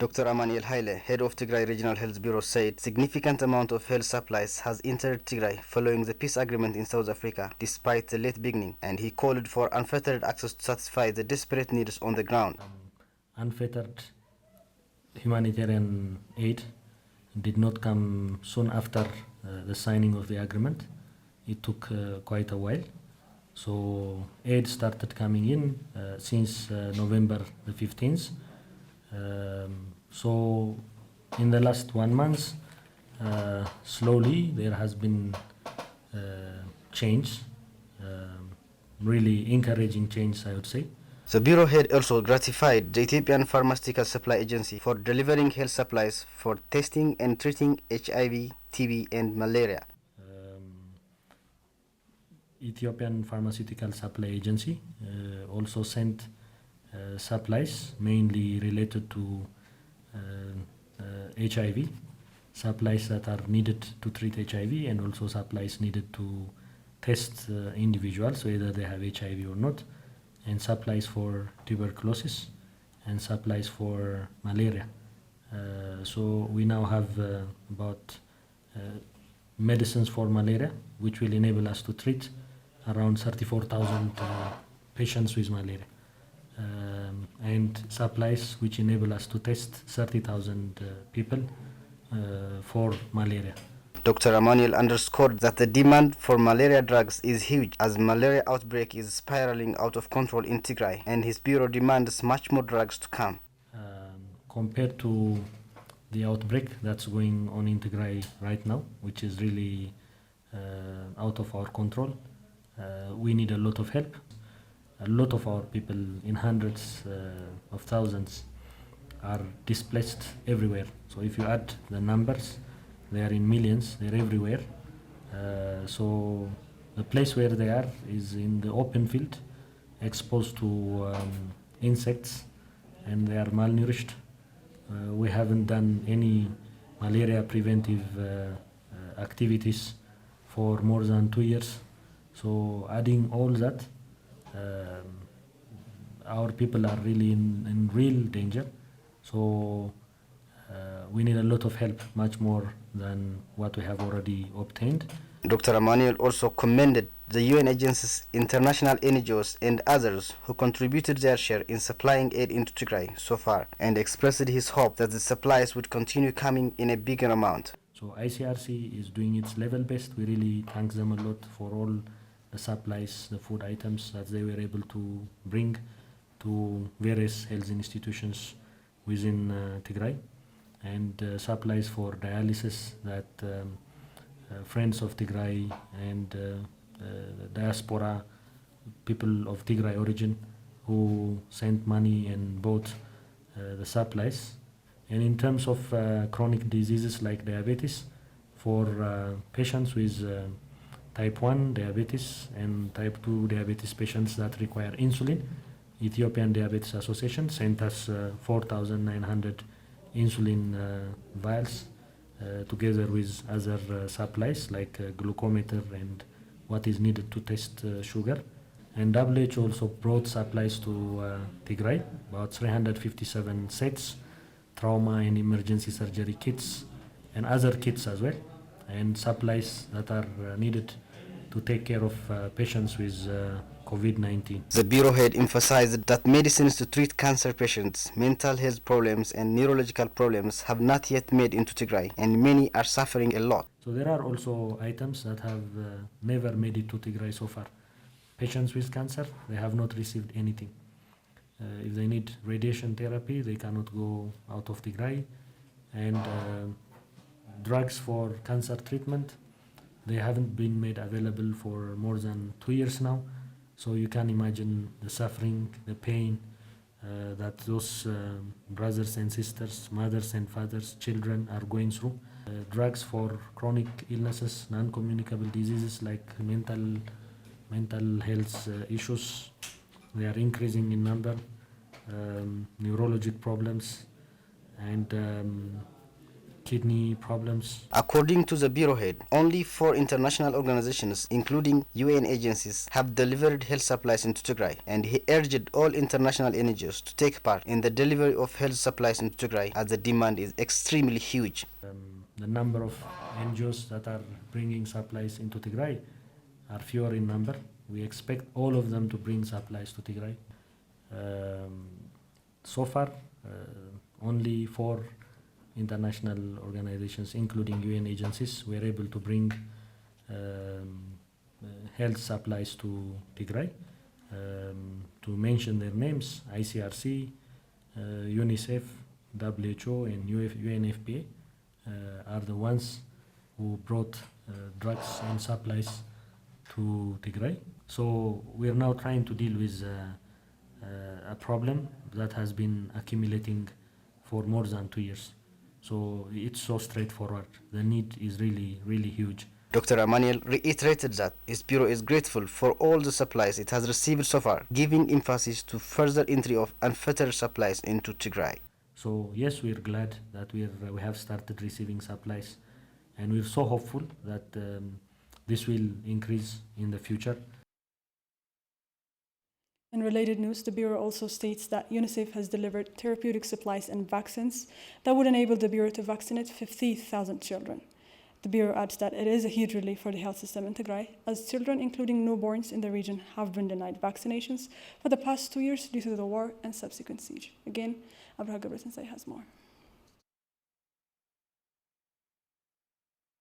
Dr. Amaniel Haile, head of Tigray Regional Health Bureau, said significant amount of health supplies has entered Tigray following the peace agreement in South Africa, despite the late beginning, and he called for unfettered access to satisfy the desperate needs on the ground. Unfettered humanitarian aid did not come soon after the signing of the agreement. It took quite a while. So aid started coming in since November the 15th. So in the last 1 month, slowly there has been change, really encouraging change, I would say. The Bureau head also gratified the Ethiopian Pharmaceutical Supply Agency for delivering health supplies for testing and treating HIV, TB, and malaria. Ethiopian Pharmaceutical Supply Agency also sent supplies mainly related to HIV, supplies that are needed to treat HIV, and also supplies needed to test individuals whether they have HIV or not, and supplies for tuberculosis, and supplies for malaria. So we now have about medicines for malaria, which will enable us to treat around 34,000 patients with malaria, and supplies which enable us to test 30,000 people for malaria. Dr. Emmanuel underscored that the demand for malaria drugs is huge as malaria outbreak is spiraling out of control in Tigray, and his bureau demands much more drugs to come. Compared to the outbreak that's going on in Tigray right now, which is really out of our control, we need a lot of help. A lot of our people, in hundreds of thousands, are displaced everywhere. So if you add the numbers, they are in millions, they're everywhere. So the place where they are is in the open field, exposed to insects, and they are malnourished. We haven't done any malaria preventive activities for more than 2 years. So adding all that, our people are really in real danger. So we need a lot of help, much more than what we have already obtained. Dr. Emmanuel also commended the UN agencies, international NGOs, and others who contributed their share in supplying aid into Tigray so far, and expressed his hope that the supplies would continue coming in a bigger amount. So ICRC is doing its level best. We really thank them a lot for all the supplies, the food items that they were able to bring to various health institutions within Tigray, and supplies for dialysis that friends of Tigray and diaspora people of Tigray origin who sent money and bought the supplies. And in terms of chronic diseases like diabetes, for patients with type 1 diabetes and type 2 diabetes patients that require insulin, Ethiopian Diabetes Association sent us 4,900 insulin vials together with other supplies like glucometer and what is needed to test sugar. And WHO also brought supplies to Tigray, about 357 sets, trauma and emergency surgery kits, and other kits as well, and supplies that are needed to take care of patients with COVID-19. The Bureau head emphasized that medicines to treat cancer patients, mental health problems, and neurological problems have not yet made into Tigray, and many are suffering a lot. So there are also items that have never made it to Tigray so far. Patients with cancer, they have not received anything. If they need radiation therapy, they cannot go out of Tigray. And drugs for cancer treatment, they haven't been made available for more than 2 years now. So you can imagine the suffering, the pain that those brothers and sisters, mothers and fathers, children are going through. Drugs for chronic illnesses, non-communicable diseases like mental health issues, they are increasing in number, neurologic problems, and kidney problems. According to the Bureau head, only 4 international organizations, including UN agencies, have delivered health supplies into Tigray, and he urged all international NGOs to take part in the delivery of health supplies into Tigray as the demand is extremely huge. The number of NGOs that are bringing supplies into Tigray are fewer in number. We expect all of them to bring supplies to Tigray. So far, only 4 international organizations, including UN agencies, were able to bring health supplies to Tigray. To mention their names, ICRC, UNICEF, WHO, and UNFPA are the ones who brought drugs and supplies to Tigray. So we are now trying to deal with a problem that has been accumulating for more than 2 years. So it's so straightforward. The need is really, really huge. Dr. Emmanuel reiterated that his bureau is grateful for all the supplies it has received so far, giving emphasis to further entry of unfettered supplies into Tigray. So yes, we're glad that we have started receiving supplies, and we're so hopeful that this will increase in the future. In related news, the Bureau also states that UNICEF has delivered therapeutic supplies and vaccines that would enable the Bureau to vaccinate 50,000 children. The Bureau adds that it is a huge relief for the health system in Tigray, as children, including newborns in the region, have been denied vaccinations for the past 2 years due to the war and subsequent siege. Again, Abraha Gabriel has more.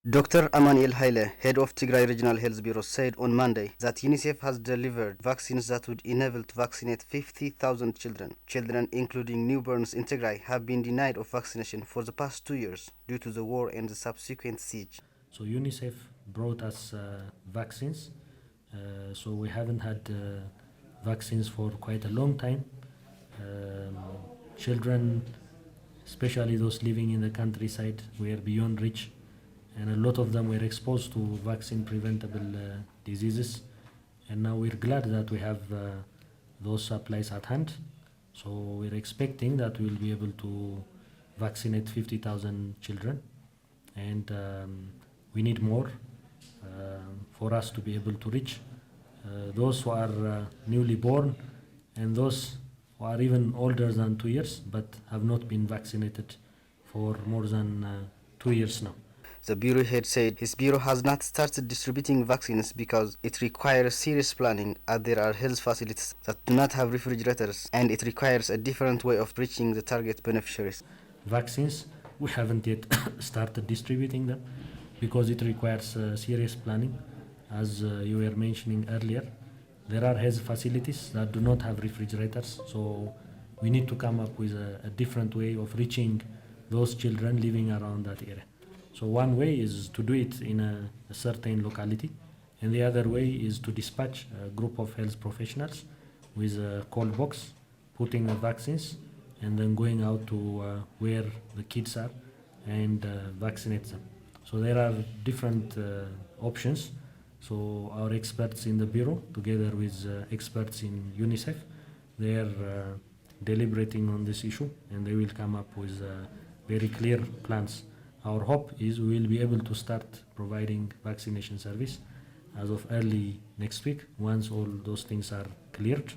Dr. Emmanuel Haile, head of Tigray Regional Health Bureau, said on Monday that UNICEF has delivered vaccines that would enable to vaccinate 50,000 children. Children, including newborns in Tigray, have been denied of vaccination for the past 2 years due to the war and the subsequent siege. So UNICEF brought us vaccines. So we haven't had vaccines for quite a long time. Children, especially those living in the countryside, were beyond reach, and a lot of them were exposed to vaccine preventable diseases, and now we're glad that we have those supplies at hand. So we're expecting that we'll be able to vaccinate 50,000 children, and we need more for us to be able to reach those who are newly born and those who are even older than 2 years but have not been vaccinated for more than 2 years now. The Bureau head said his Bureau has not started distributing vaccines because it requires serious planning, as there are health facilities that do not have refrigerators, and it requires a different way of reaching the target beneficiaries. Vaccines, we haven't yet started distributing them because it requires serious planning. As you were mentioning earlier, there are health facilities that do not have refrigerators, so we need to come up with a different way of reaching those children living around that area. So one way is to do it in a certain locality, and the other way is to dispatch a group of health professionals with a call box, putting the vaccines, and then going out to where the kids are and vaccinate them. So there are different options. So our experts in the Bureau, together with experts in UNICEF, they are deliberating on this issue, and they will come up with very clear plans. Our hope is we will be able to start providing vaccination service as of early next week, once all those things are cleared.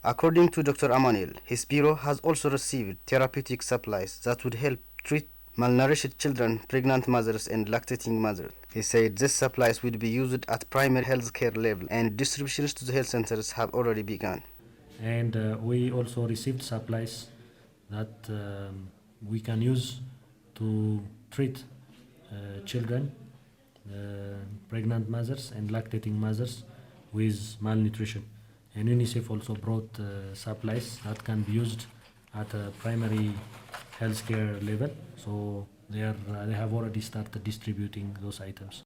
According to Dr. Emmanuel, his Bureau has also received therapeutic supplies that would help treat malnourished children, pregnant mothers, and lactating mothers. He said these supplies will be used at primary health care level, and distributions to the health centers have already begun. And we also received supplies that we can use to treat children, pregnant mothers, and lactating mothers with malnutrition. And UNICEF also brought supplies that can be used at a primary healthcare level. So they have already started distributing those items.